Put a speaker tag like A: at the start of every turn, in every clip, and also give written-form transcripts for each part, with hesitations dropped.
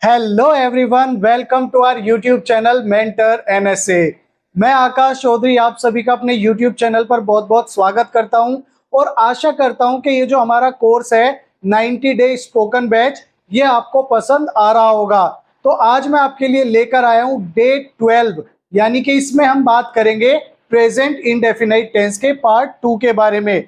A: Hello everyone, welcome to our YouTube channel mentor NSA. मैं आकाश चौधरी आप सभी का अपने यूट्यूब चैनल पर बहुत बहुत स्वागत करता हूं और आशा करता हूं कि ये जो हमारा कोर्स है 90 डे स्पोकन बैच, ये आपको पसंद आ रहा होगा। तो आज मैं आपके लिए लेकर आया हूं डे 12, यानी कि इसमें हम बात करेंगे प्रेजेंट इंडेफिनाइट टेंस के पार्ट 2 के बारे में।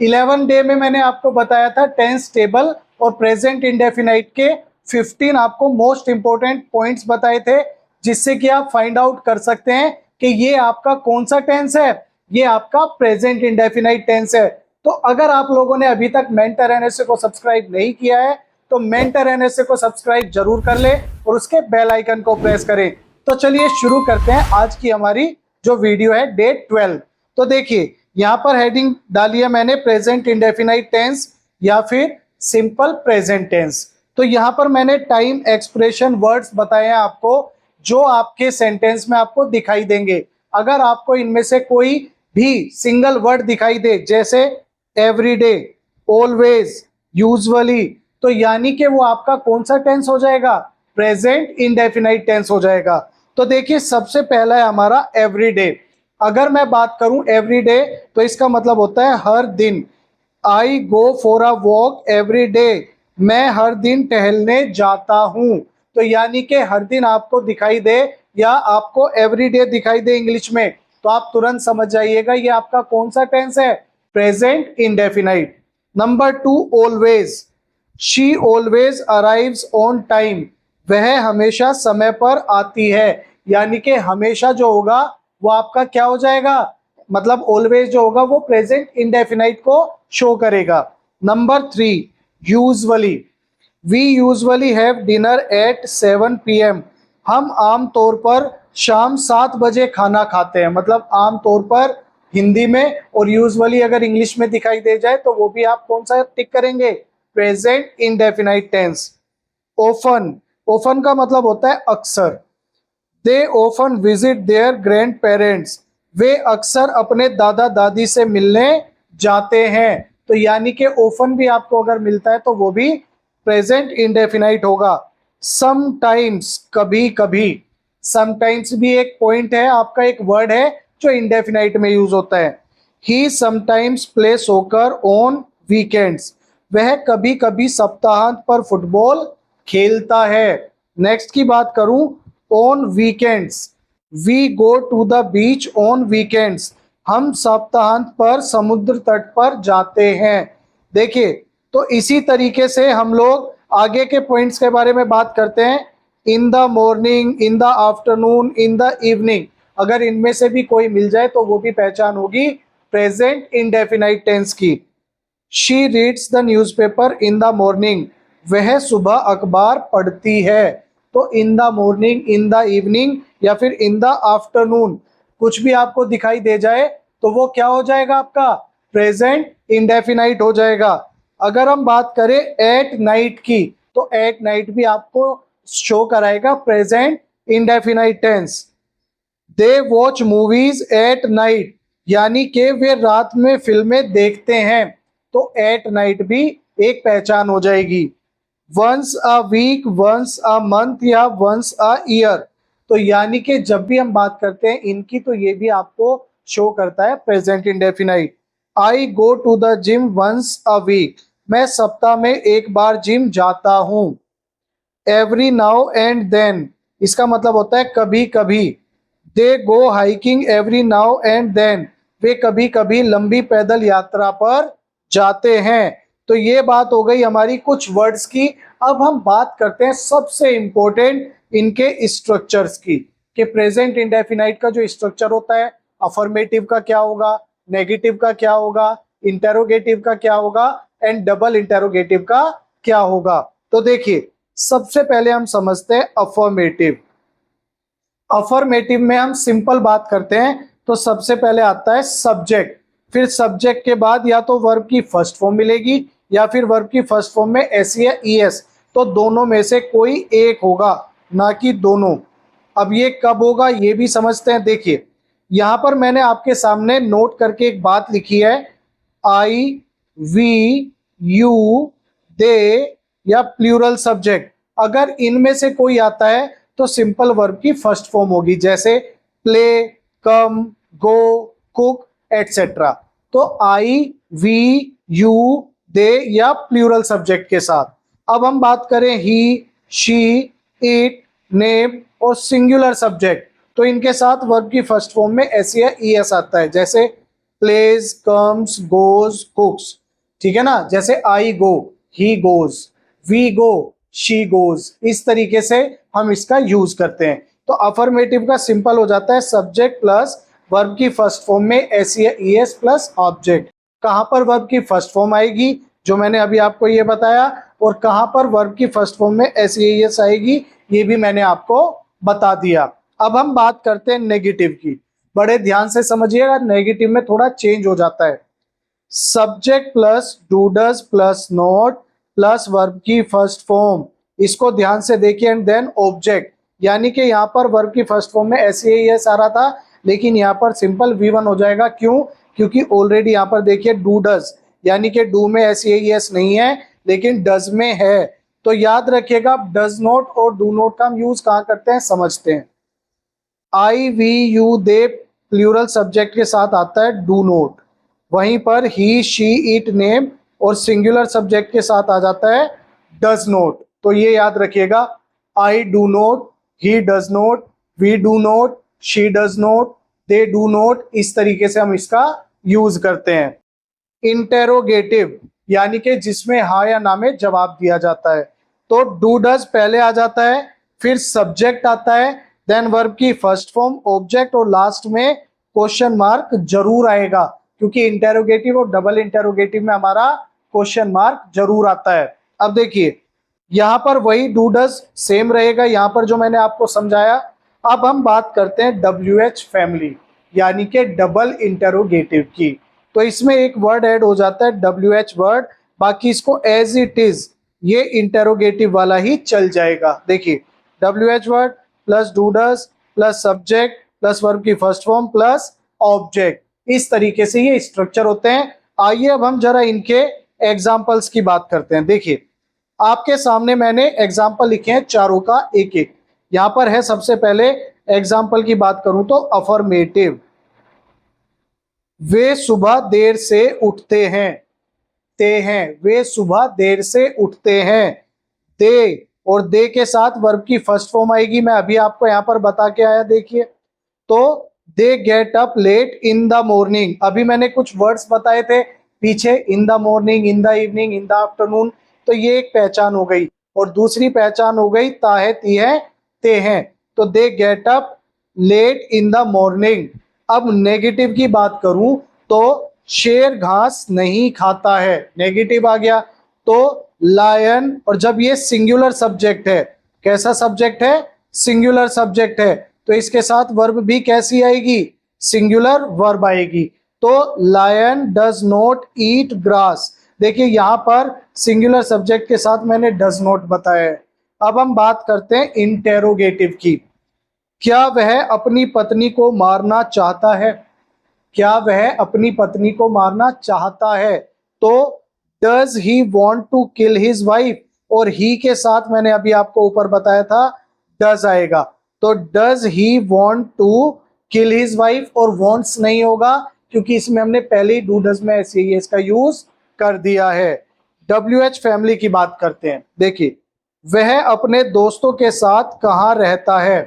A: 11 डे में मैंने आपको बताया था टेंस टेबल और प्रेजेंट इंडेफिनाइट के 15 आपको मोस्ट इंपोर्टेंट पॉइंट्स बताए थे, जिससे कि आप फाइंड आउट कर सकते हैं कि ये आपका कौन सा टेंस है। ये आपका प्रेजेंट इंडेफिनाइट टेंस है। तो अगर आप लोगों ने अभी तक मेंटर एनएसए को सब्सक्राइब नहीं किया है तो मेंटर एनएसए को सब्सक्राइब जरूर कर ले और उसके बेल आइकन को प्रेस करें। तो चलिए शुरू करते हैं आज की हमारी जो वीडियो है डे 12। तो देखिए यहां पर हेडिंग डाली है मैंने प्रेजेंट इंडेफिनाइट टेंस या फिर सिंपल प्रेजेंट टेंस। तो यहां पर मैंने टाइम एक्सप्रेशन वर्ड्स बताए हैं आपको, जो आपके सेंटेंस में आपको दिखाई देंगे। अगर आपको इनमें से कोई भी सिंगल वर्ड दिखाई दे, जैसे एवरीडे, ऑलवेज, यूजुअली, तो यानी कि वो आपका कौन सा टेंस हो जाएगा? प्रेजेंट इंडेफिनाइट टेंस हो जाएगा। तो देखिए सबसे पहला है हमारा एवरीडे। अगर मैं बात करूं एवरीडे तो इसका मतलब होता है हर दिन। I go for a walk every day, मैं हर दिन टहलने जाता हूं। तो यानी कि हर दिन आपको दिखाई दे या आपको एवरी डे दिखाई दे इंग्लिश में, तो आप तुरंत समझ जाइएगा ये आपका कौन सा टेंस है? Present indefinite. Number 2, always. She always arrives on time, वह हमेशा समय पर आती है। यानी कि हमेशा जो होगा वो आपका क्या हो जाएगा? मतलब ऑलवेज जो होगा वो प्रेजेंट इंडेफिनाइट को शो करेगा। Number 3, usually. We usually have dinner at 7 PM, हम आम तौर पर शाम 7 बजे खाना खाते हैं। मतलब आम तौर पर हिंदी में, और यूजुअली अगर इंग्लिश में दिखाई दे जाए तो वो भी आप कौन सा टिक करेंगे? Present indefinite tense. Often, often का मतलब होता है अक्सर। They often visit their grandparents, वे अक्सर अपने दादा दादी से मिलने जाते हैं। तो यानी कि ओफन भी आपको अगर मिलता है तो वो भी प्रेजेंट इंडेफिनाइट होगा। समटाइम्स, कभी कभी। समटाइम्स भी एक पॉइंट है, आपका एक वर्ड है जो इंडेफिनाइट में यूज होता है। He sometimes play soccer on weekends, वह कभी कभी सप्ताहांत पर फुटबॉल खेलता है। नेक्स्ट की बात करूं, on weekends, we go to the beach on weekends, हम सप्ताहांत पर समुद्र तट पर जाते हैं। देखिए तो इसी तरीके से हम लोग आगे के पॉइंट्स के बारे में बात करते हैं। इन the morning, in the afternoon, in the evening, अगर इनमें से भी कोई मिल जाए तो वो भी पहचान होगी प्रेजेंट इंडेफिनाइट टेंस की। She reads the newspaper in the morning, वह सुबह अखबार पढ़ती है। तो इन the morning, in the evening या फिर इन द आफ्टरनून, कुछ भी आपको दिखाई दे जाए तो वो क्या हो जाएगा? आपका प्रेजेंट इंडेफिनाइट हो जाएगा। अगर हम बात करें एट नाइट की, तो एट नाइट भी आपको शो कराएगा present indefinite tense. They watch movies at night, यानी कि वे रात में फिल्में देखते हैं। तो एट नाइट भी एक पहचान हो जाएगी। Once a week, once a month या वंस अ ईयर, तो यानी कि जब भी हम बात करते हैं इनकी तो ये भी आपको शो करता है present indefinite. I go to the gym once a week, मैं सप्ताह में एक बार जिम जाता हूं। एवरी नाउ एंड देन, इसका मतलब होता है कभी कभी। They go hiking every now and then, वे कभी कभी लंबी पैदल यात्रा पर जाते हैं। तो ये बात हो गई हमारी कुछ वर्ड्स की। अब हम बात करते हैं सबसे इंपॉर्टेंट इनके स्ट्रक्चर्स की, कि प्रेजेंट इंडेफिनाइट का जो स्ट्रक्चर होता है, अफर्मेटिव का क्या होगा, नेगेटिव का क्या होगा, इंटेरोगेटिव का क्या होगा एंड डबल इंटेरोगेटिव का क्या होगा। तो देखिए सबसे पहले हम समझते हैं अफर्मेटिव। अफर्मेटिव में हम सिंपल बात करते हैं तो सबसे पहले आता है सब्जेक्ट, फिर सब्जेक्ट के बाद या तो वर्ब की फर्स्ट फॉर्म मिलेगी या फिर वर्ब की फर्स्ट फॉर्म में एस या ईएस, तो दोनों में से कोई एक होगा, ना कि दोनों। अब ये कब होगा ये भी समझते हैं। देखिए यहां पर मैंने आपके सामने नोट करके एक बात लिखी है, आई, वी, यू, दे या प्लूरल सब्जेक्ट। अगर इनमें से कोई आता है तो सिंपल वर्ब की फर्स्ट फॉर्म होगी, जैसे प्ले, कम, गो, कुक, एटसेट्रा। तो आई, वी, यू, दे या प्लूरल सब्जेक्ट के साथ। अब हम बात करें ही, शी, इट, नेम और सिंगुलर सब्जेक्ट, तो इनके साथ वर्ब की फर्स्ट फॉर्म में एस या ई एस आता है, जैसे प्लेज, कम्स, गोज, कुक्स। ठीक है ना, जैसे I go, he goes, we go, she goes. इस तरीके से हम इसका यूज करते हैं। तो अफर्मेटिव का सिंपल हो जाता है सब्जेक्ट प्लस वर्ब की फर्स्ट फॉर्म में एस या ई एस प्लस ऑब्जेक्ट। कहां पर वर्ब की फर्स्ट फॉर्म आएगी, जो मैंने अभी आपको ये बताया, और कहां पर वर्ब की फर्स्ट फॉर्म में एस या ई एस आएगी, ये भी मैंने आपको बता दिया। अब हम बात करते हैं नेगेटिव की। बड़े ध्यान से समझिएगा, नेगेटिव में थोड़ा चेंज हो जाता है। Subject plus do does plus not plus verb की फर्स्ट फॉर्म, इसको ध्यान से देखिए, एंड देन ऑब्जेक्ट। यानी कि यहाँ पर वर्ब की फर्स्ट फॉर्म में एस ए एस आ रहा था, लेकिन यहाँ पर सिंपल V1 हो जाएगा। क्यों? क्योंकि ऑलरेडी यहाँ पर देखिए डू डज, यानी कि डू में एस ए एस नहीं है लेकिन डज में है। तो याद रखिएगा, डज नॉट और डू नॉट का हम यूज कहाँ करते हैं, समझते हैं। I, we, you, they plural subject के साथ आता है डू नॉट। वहीं पर ही, शी, इट, नेम और सिंगुलर सब्जेक्ट के साथ आ जाता है डज नॉट। तो ये याद रखिएगा, I do not, he does not, we do not, she does not, they do not. इस तरीके से हम इसका यूज करते हैं। इंटेरोगेटिव, यानी कि जिसमें हाँ या ना में जवाब दिया जाता है, तो डू डज पहले आ जाता है, फिर सब्जेक्ट आता है, देन वर्ब की फर्स्ट फॉर्म, ऑब्जेक्ट, और लास्ट में क्वेश्चन मार्क जरूर आएगा, क्योंकि इंटेरोगेटिव और डबल इंटेरोगेटिव में हमारा क्वेश्चन मार्क जरूर आता है। अब देखिए, यहां पर वही डू डज सेम रहेगा, यहां पर जो मैंने आपको समझाया। अब हम बात करते हैं WH फैमिली, यानी कि डबल इंटेरोगेटिव की। तो इसमें एक वर्ड ऐड हो जाता है WH वर्ड, बाकी इसको एज इट इज ये इंटेरोगेटिव वाला ही चल जाएगा। देखिए, WH word plus do does plus subject plus verb की फर्स्ट फॉर्म प्लस ऑब्जेक्ट, इस तरीके से ये स्ट्रक्चर होते हैं। आइए अब हम जरा इनके एग्जाम्पल्स की बात करते हैं। देखिए, आपके सामने मैंने एग्जाम्पल लिखे हैं चारों का एक एक। यहां पर है, सबसे पहले एग्जाम्पल की बात करूं तो अफर्मेटिव, वे सुबह देर से उठते हैं, ते हैं, वे सुबह देर से उठते हैं। दे और दे के साथ वर्ब की फर्स्ट फॉर्म आएगी, मैं अभी आपको यहां पर बता के आया। देखिए, तो they get up late in the morning, अभी मैंने कुछ वर्ड्स बताए थे पीछे, in the morning, in the evening, in the afternoon. तो ये एक पहचान हो गई, और दूसरी पहचान हो गई ता है, ती है, ते हैं। तो they get up late in the morning. अब नेगेटिव की बात करूं तो शेर घास नहीं खाता है, नेगेटिव आ गया। तो लायन, और जब ये सिंगुलर सब्जेक्ट है, कैसा सब्जेक्ट है, सिंगुलर सब्जेक्ट है, तो इसके साथ वर्ब भी कैसी आएगी, सिंगुलर वर्ब आएगी। तो lion does not eat grass, देखिए यहां पर सिंगुलर सब्जेक्ट के साथ मैंने डज नॉट बताया है। अब हम बात करते हैं इंटेरोगेटिव की। क्या वह अपनी पत्नी को मारना चाहता है, क्या वह अपनी पत्नी को मारना चाहता है, तो does he want to kill his wife, और ही के साथ मैंने अभी आपको ऊपर बताया था डज आएगा। तो does he want to kill his wife, और वॉन्ट्स नहीं होगा क्योंकि इसमें हमने पहले ही डू डज में ऐसे ही इसका यूज कर दिया है। WH फैमिली की बात करते हैं। देखिए, वह अपने दोस्तों के साथ कहाँ रहता है,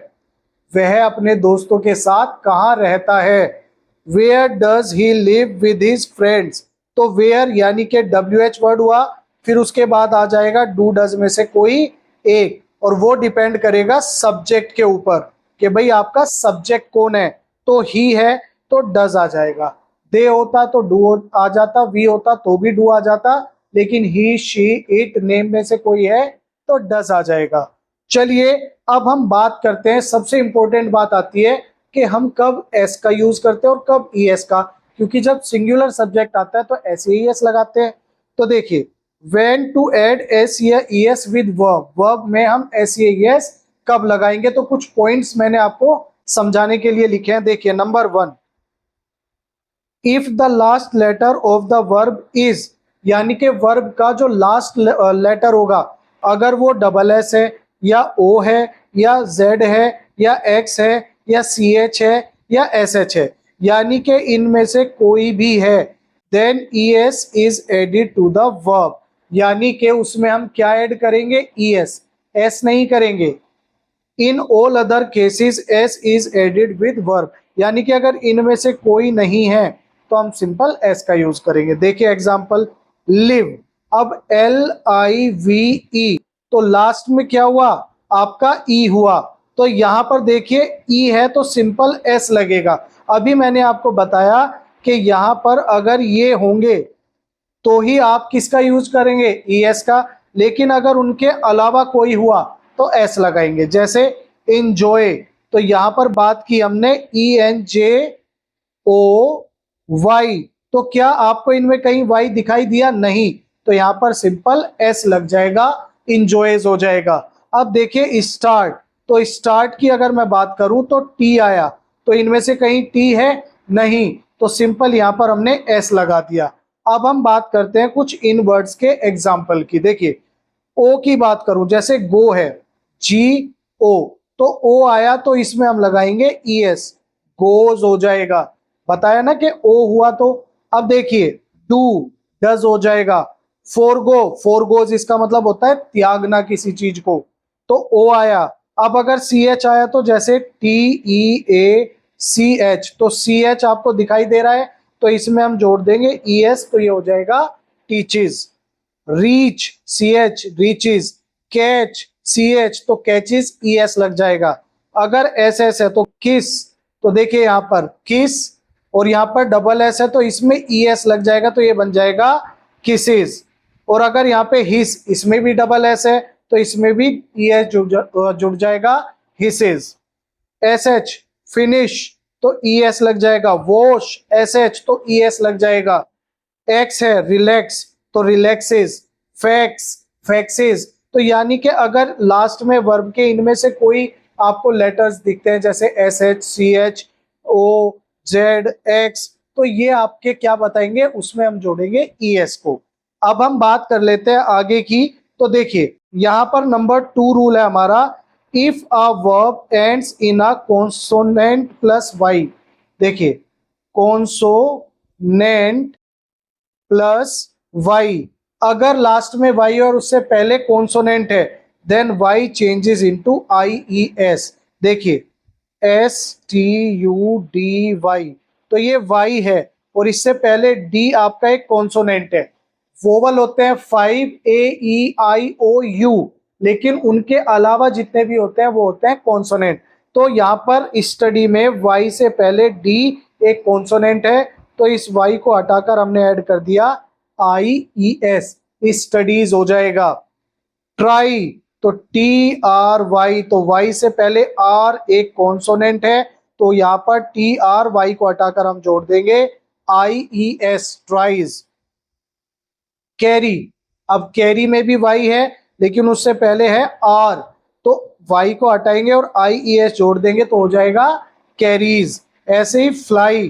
A: वह अपने दोस्तों के साथ कहाँ रहता है। Where does he live with his friends, तो वेयर यानी कि WH वर्ड हुआ, फिर उसके बाद आ जाएगा डू डज में से कोई एक, और वो डिपेंड करेगा सब्जेक्ट के ऊपर कि भाई आपका सब्जेक्ट कौन है। तो ही है तो डज आ जाएगा, दे होता तो डू आ जाता, वी होता तो भी डू आ जाता, लेकिन ही, शी, इट, नेम में से कोई है तो डज आ जाएगा। चलिए, अब हम बात करते हैं, सबसे इंपॉर्टेंट बात आती है कि हम कब एस का यूज करते हैं और कब ई एस का, क्योंकि जब सिंगुलर सब्जेक्ट आता है तो एस ई एस लगाते हैं। तो देखिए, व्हेन टू ऐड एस या E S with verb, verb में हम एस या ई एस कब लगाएंगे, तो कुछ पॉइंट्स मैंने आपको समझाने के लिए लिखे हैं। देखिए, number 1, if the last letter of the verb is, यानी कि वर्ब का जो लास्ट लेटर होगा, अगर वो डबल एस है या ओ है या जेड है या एक्स है या सी एच है या एस एच है, यानी कि इनमें से कोई भी है, then E S is added to the verb. यानी कि उसमें हम क्या ऐड करेंगे? ई एस, एस नहीं करेंगे। In all other cases S is added with verb, यानी कि अगर इनमें से कोई नहीं है तो हम सिंपल एस का यूज करेंगे। देखिए एग्जांपल, लिव, अब एल आई वी ई, तो लास्ट में क्या हुआ? आपका ई हुआ, तो यहां पर देखिए ई है तो सिंपल एस लगेगा। अभी मैंने आपको बताया कि यहां पर अगर ये होंगे तो ही आप किसका यूज करेंगे? ई एस का। लेकिन अगर उनके अलावा कोई हुआ तो एस लगाएंगे। जैसे इंजॉय, तो यहां पर बात की हमने ई एन जे ओ वाई, तो क्या आपको इनमें कहीं वाई दिखाई दिया? नहीं, तो यहां पर सिंपल एस लग जाएगा, इंजॉयज हो जाएगा। अब देखिए स्टार्ट, तो स्टार्ट की अगर मैं बात करूं तो टी आया, तो इनमें से कहीं टी है? नहीं, तो सिंपल यहां पर हमने एस लगा दिया। अब हम बात करते हैं कुछ इन वर्ड्स के एग्जाम्पल की। देखिए ओ की बात करूं, जैसे गो है, जी ओ, तो ओ आया तो इसमें हम लगाएंगे ई एस, गोज हो जाएगा। बताया ना कि ओ हुआ तो। अब देखिए डू, डज हो जाएगा। फोरगो, फोरगोज इसका मतलब होता है त्यागना किसी चीज को, तो ओ आया। अब अगर सी एच आया तो जैसे टी ई ए सी एच, तो सी एच आपको दिखाई दे रहा है तो इसमें हम जोड़ देंगे ई एस, तो ये हो जाएगा teaches. Reach, C H, reaches. Catch, C H, तो कैचेस, ई एस लग जाएगा। अगर एस एस है तो किस, तो देखिए यहां पर किस, और यहां पर डबल एस है तो इसमें ई एस लग जाएगा, तो ये बन जाएगा किसेस। और अगर यहाँ पे हिस, इसमें भी डबल एस है तो इसमें भी ई एस जुड़ जाएगा, हिसेस। एस एच, फिनिश, तो ई एस लग जाएगा। वॉश, एस एच, तो ई एस लग जाएगा। एक्स है रिलैक्स, तो रिलैक्सेस। फैक्स, फैक्सेस, तो यानी कि अगर लास्ट में वर्ब के इनमें से कोई आपको लेटर्स दिखते हैं जैसे एस एच, सी एच, ओ, जेड, एक्स, तो ये आपके क्या बताएंगे? उसमें हम जोड़ेंगे ई एस को। अब हम बात कर लेते हैं आगे की। तो देखिए यहां पर नंबर 2 रूल है हमारा, if a verb ends in a consonant plus Y. देखिए कॉन्सोनेंट प्लस वाई, अगर लास्ट में वाई और उससे पहले कॉन्सोनेंट है, then Y changes into I E S. देखिए S T U D Y, तो ये वाई है और इससे पहले डी आपका एक कॉन्सोनेंट है। वोवल होते हैं 5 ए ई आई ओ यू, लेकिन उनके अलावा जितने भी होते हैं वो होते हैं कॉन्सोनेंट। तो यहाँ पर स्टडी में वाई से पहले डी एक कॉन्सोनेंट है, तो इस वाई को हटाकर हमने ऐड कर दिया आई ई एस, स्टडीज हो जाएगा। ट्राई, तो टी आर वाई, तो वाई से पहले आर एक कॉन्सोनेंट है, तो यहां पर टी आर वाई को हटाकर हम जोड़ देंगे आई ई एस, ट्राइज। कैरी, अब कैरी में भी वाई है लेकिन उससे पहले है आर, तो वाई को हटाएंगे और आई ई एस जोड़ देंगे तो हो जाएगा कैरीज। ऐसे ही फ्लाई,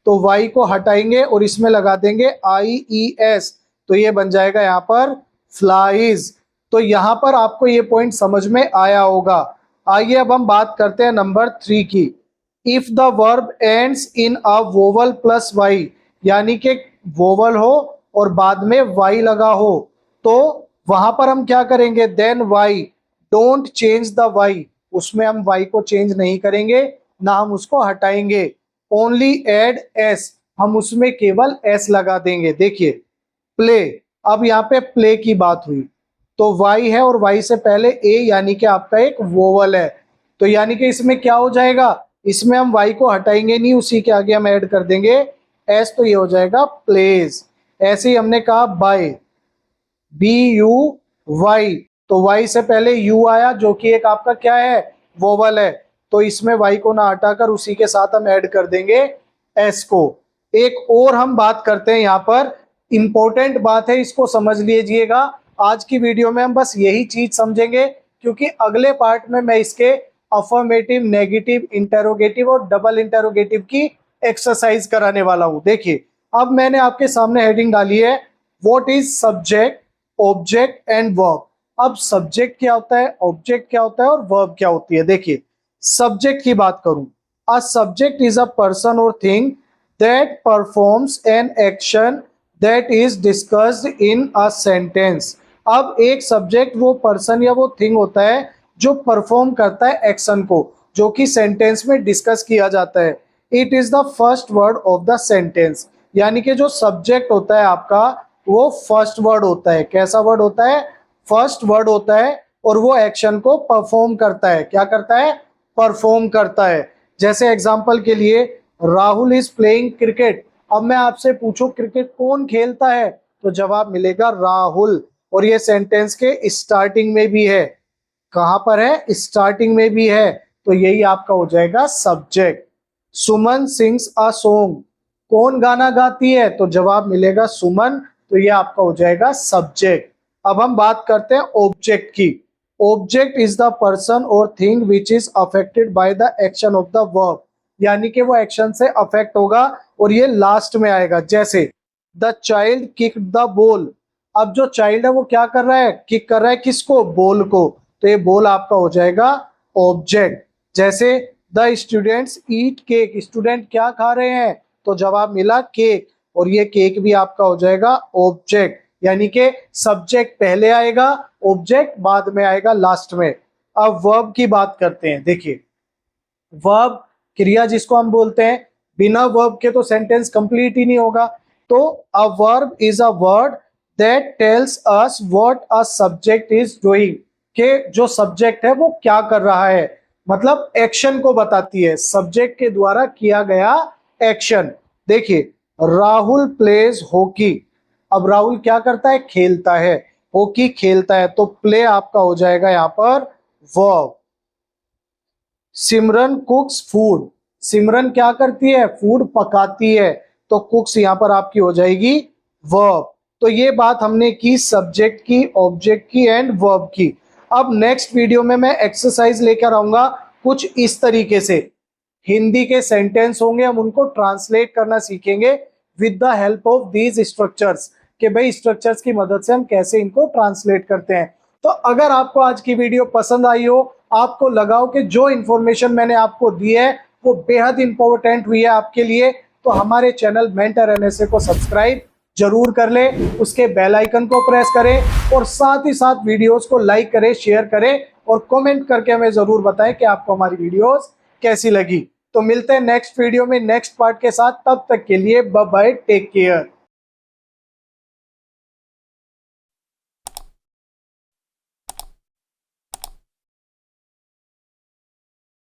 A: तो वाई को हटाएंगे और इसमें लगा देंगे आई ई एस, तो ये बन जाएगा यहाँ पर फ्लाइज। तो यहाँ पर आपको ये पॉइंट समझ में आया होगा। आइए अब हम बात करते हैं नंबर 3 की। If the verb ends in a vowel plus Y, यानी कि वोवल हो और बाद में वाई लगा हो, तो वहां पर हम क्या करेंगे? Then Y, don't change the Y, उसमें हम वाई को चेंज नहीं करेंगे, ना हम उसको हटाएंगे। ओनली एड एस, हम उसमें केवल एस लगा देंगे। देखिए प्ले, अब यहाँ पे प्ले की बात हुई तो वाई है और वाई से पहले ए, यानी कि आपका एक वोवल है, तो यानी कि इसमें क्या हो जाएगा? इसमें हम वाई को हटाएंगे नहीं, उसी के आगे हम ऐड कर देंगे एस, तो ये हो जाएगा प्लेज। ऐसे ही हमने कहा बाय, बी यू वाई, तो वाई से पहले यू आया जो कि एक आपका क्या है? वोवल है, तो इसमें वाई को ना हटाकर उसी के साथ हम ऐड कर देंगे एस को। एक और हम बात करते हैं यहाँ पर, इंपॉर्टेंट बात है, इसको समझ लीजिएगा। आज की वीडियो में हम बस यही चीज समझेंगे क्योंकि अगले पार्ट में मैं इसके अफर्मेटिव, नेगेटिव, इंटेरोगेटिव और डबल इंटेरोगेटिव की एक्सरसाइज कराने वाला हूं। देखिए अब मैंने आपके सामने हेडिंग डाली है, what is subject, object and verb. अब सब्जेक्ट क्या होता है, ऑब्जेक्ट क्या होता है और वर्ब क्या होती है। देखिए सब्जेक्ट की बात करूं, a subject is a person और thing that performs an action that is discussed in a sentence. अब एक सब्जेक्ट वो पर्सन या वो थिंग होता है जो परफॉर्म करता है एक्शन को, जो कि सेंटेंस में डिस्कस किया जाता है। It is the first word of the sentence, यानी कि जो सब्जेक्ट होता है आपका वो फर्स्ट वर्ड होता है। कैसा वर्ड होता है, फर्स्ट वर्ड होता है, और वो एक्शन को परफॉर्म करता है। क्या करता है, परफॉर्म करता है। जैसे एग्जांपल के लिए राहुल इज प्लेइंग क्रिकेट। अब मैं आपसे पूछूं क्रिकेट कौन खेलता है, तो जवाब मिलेगा राहुल। और ये सेंटेंस के स्टार्टिंग में भी है। कहां पर है, स्टार्टिंग में भी है, तो यही आपका हो जाएगा subject. Suman sings a song, कौन गाना गाती है, तो जवाब मिलेगा सुमन, तो ये आपका हो जाएगा सब्जेक्ट। अब हम बात करते हैं ऑब्जेक्ट की। ऑब्जेक्ट इज द पर्सन और thing which is affected by the action of the verb, यानी कि वो एक्शन से अफेक्ट होगा, और ये लास्ट में आएगा। जैसे the child kick the ball, अब जो चाइल्ड है वो क्या कर रहा है, किक कर रहा है किसको, बॉल को, तो ये बॉल आपका हो जाएगा ऑब्जेक्ट। जैसे the students eat cake, student क्या खा रहे हैं, तो जवाब मिला केक, और ये केक भी आपका हो जाएगा ऑब्जेक्ट। यानी कि सब्जेक्ट पहले आएगा, ऑब्जेक्ट बाद में आएगा लास्ट में। अब वर्ब की बात करते हैं। देखिए वर्ब क्रिया जिसको हम बोलते हैं, बिना वर्ब के तो सेंटेंस कंप्लीट ही नहीं होगा। तो a verb is a word that tells us what a subject is doing, के जो सब्जेक्ट है वो क्या कर रहा है, मतलब एक्शन को बताती है, सब्जेक्ट के द्वारा किया गया एक्शन। देखिए राहुल प्लेज हॉकी, अब राहुल क्या करता है, खेलता है, हॉकी खेलता है, तो प्ले आपका हो जाएगा यहां पर वर्ब। सिमरन कुक्स फूड, सिमरन क्या करती है, फूड पकाती है, तो कुक्स यहां पर आपकी हो जाएगी वर्ब। तो ये बात हमने की सब्जेक्ट की, ऑब्जेक्ट की एंड वर्ब की। अब नेक्स्ट वीडियो में मैं एक्सरसाइज लेकर आऊंगा कुछ इस तरीके से। हिंदी के सेंटेंस होंगे, हम उनको ट्रांसलेट करना सीखेंगे with the help of these structures, कि भाई स्ट्रक्चर्स की मदद से हम कैसे इनको ट्रांसलेट करते हैं। तो अगर आपको आज की वीडियो पसंद आई हो, आपको लगा हो कि जो इन्फॉर्मेशन मैंने आपको दी है वो बेहद इंपॉर्टेंट हुई है आपके लिए, तो हमारे चैनल मेंटर एनएसए को सब्सक्राइब जरूर कर ले, उसके बेल आइकन को प्रेस करें, और साथ ही साथ वीडियोस को लाइक करें, शेयर करें, और कमेंट करके हमें जरूर बताएं कि आपको हमारी वीडियोस कैसी लगी। तो मिलते हैं नेक्स्ट वीडियो में नेक्स्ट पार्ट के साथ, तब तक के लिए बाय बाय, टेक केयर।